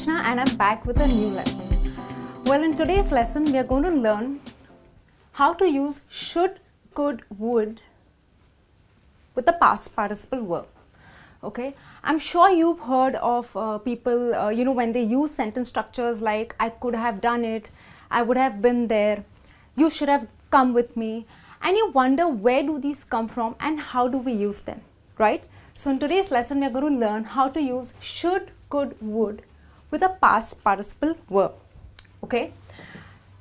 Archana and I'm back with a new lesson. Well, in today's lesson we are going to learn how to use should, could, would with the past participle verb. Okay, I'm sure you've heard of people, when they use sentence structures like I could have done it, I would have been there, you should have come with me, and you wonder where do these come from and how do we use them, right? So in today's lesson we are going to learn how to use should, could, would with a past participle verb. Okay,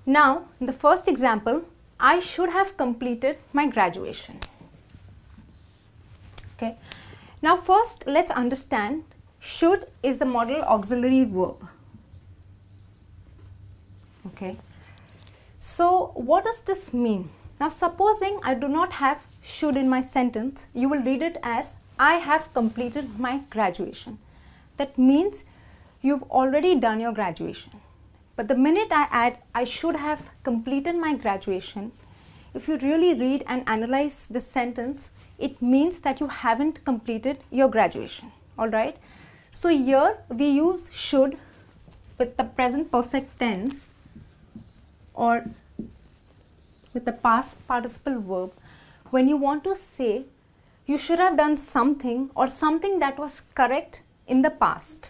now in the first example, I should have completed my graduation. Okay, now first let's understand should is the modal auxiliary verb. Okay, so what does this mean? Now supposing I do not have should in my sentence, you will read it as I have completed my graduation. That means you've already done your graduation. But the minute I add I should have completed my graduation, if you really read and analyze the sentence, it means that you haven't completed your graduation. Alright? So here we use should with the present perfect tense or with the past participle verb when you want to say you should have done something or something that was correct in the past.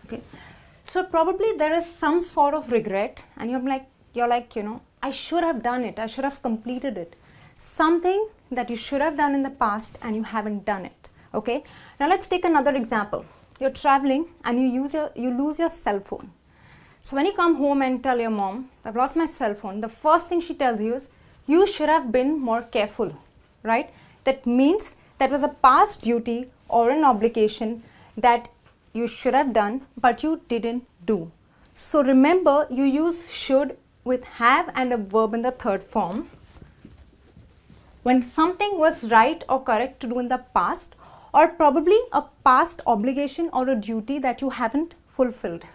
Okay, so probably there is some sort of regret and you're like, I should have done it, I should have completed it. Something that you should have done in the past and you haven't done it. Okay, now let's take another example. You're traveling and you lose your cell phone. So when you come home and tell your mom, I've lost my cell phone, the first thing she tells you is, you should have been more careful, right? That means that was a past duty or an obligation that you should have done but you didn't do. So remember, you use should with have and a verb in the third form when something was right or correct to do in the past, or probably a past obligation or a duty that you haven't fulfilled.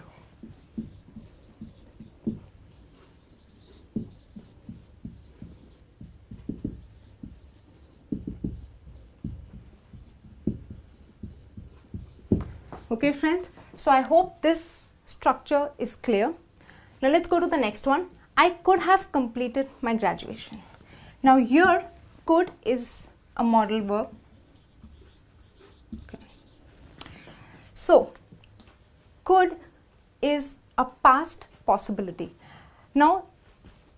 Okay friends, so I hope this structure is clear. Now let's go to the next one. I could have completed my graduation. Now here could is a modal verb. Okay. So could is a past possibility. Now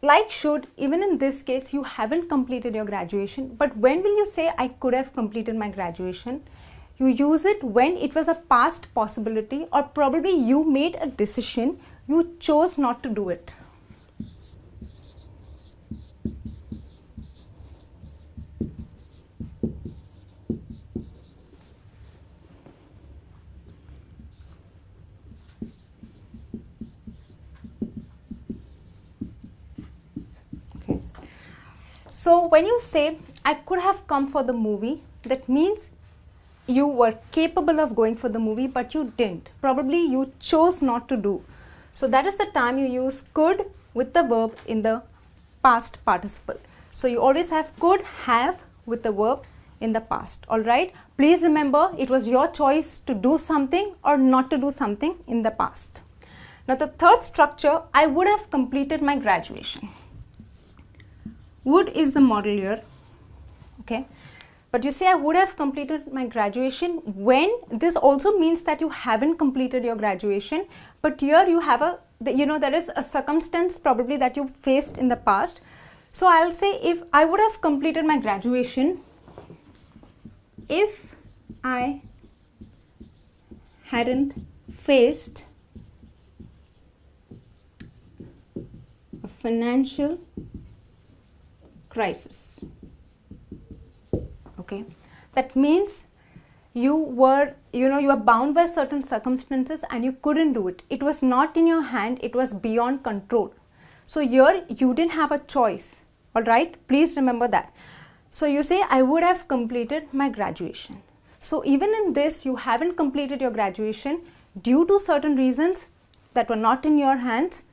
like should, even in this case you haven't completed your graduation, but when will you say I could have completed my graduation? You use it when it was a past possibility or probably you made a decision, you chose not to do it. Okay. So when you say I could have come for the movie, that means you were capable of going for the movie but you didn't. Probably you chose not to do. So that is the time you use could with the verb in the past participle. So you always have could have with the verb in the past. Alright. Please remember it was your choice to do something or not to do something in the past. Now the third structure, I would have completed my graduation. Would is the modal here. Okay. But you say I would have completed my graduation when this also means that you haven't completed your graduation, but here you have there is a circumstance probably that you faced in the past. So I'll say if I would have completed my graduation, if I hadn't faced a financial crisis. Okay, that means you were bound by certain circumstances and you couldn't do it. It was not in your hand, it was beyond control. So here you didn't have a choice. Alright, please remember that. So you say I would have completed my graduation. So even in this you haven't completed your graduation, due to certain reasons that were not in your hands,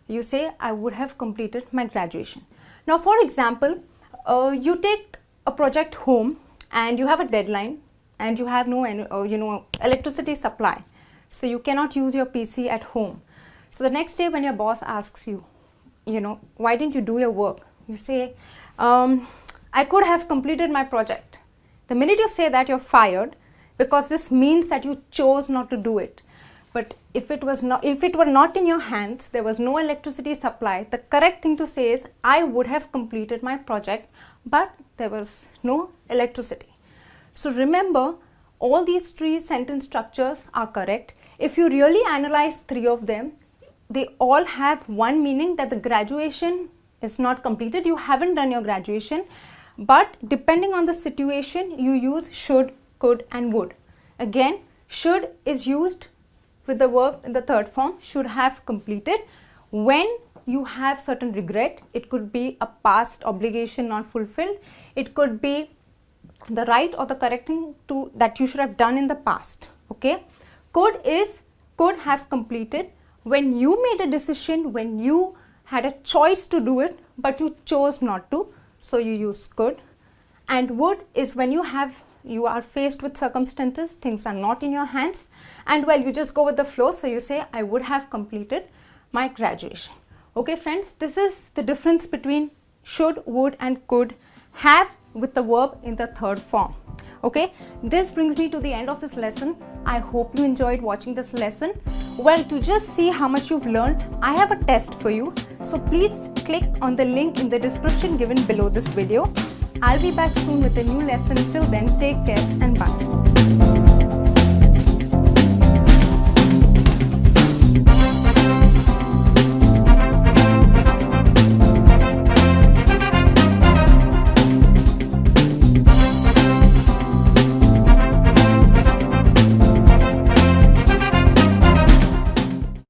you say, I would have completed my graduation. Now, for example, you take a project home and you have a deadline and you have no electricity supply. So you cannot use your PC at home. So the next day when your boss asks you, why didn't you do your work? You say, I could have completed my project. The minute you say that, you're fired, because this means that you chose not to do it. But if it were not in your hands, there was no electricity supply, the correct thing to say is, I would have completed my project, but there was no electricity. So remember, all these 3 sentence structures are correct. If you really analyze 3 of them, they all have one meaning, that the graduation is not completed. You haven't done your graduation, but depending on the situation, you use should, could and would. Again, should is used with the verb in the 3rd form, should have completed, when you have certain regret. It could be a past obligation not fulfilled. It could be the right or the correct thing that you should have done in the past. Okay. Could have completed when you made a decision, when you had a choice to do it, but you chose not to. So you use could. And would is when you are faced with circumstances, things are not in your hands, and well, you just go with the flow. So you say, I would have completed my graduation. Okay friends, this is the difference between should, would and could have with the verb in the 3rd form. Okay, this brings me to the end of this lesson. I hope you enjoyed watching this lesson. Well, to just see how much you've learned, I have a test for you. So please click on the link in the description given below this video. I'll be back soon with a new lesson. Till then, take care and bye.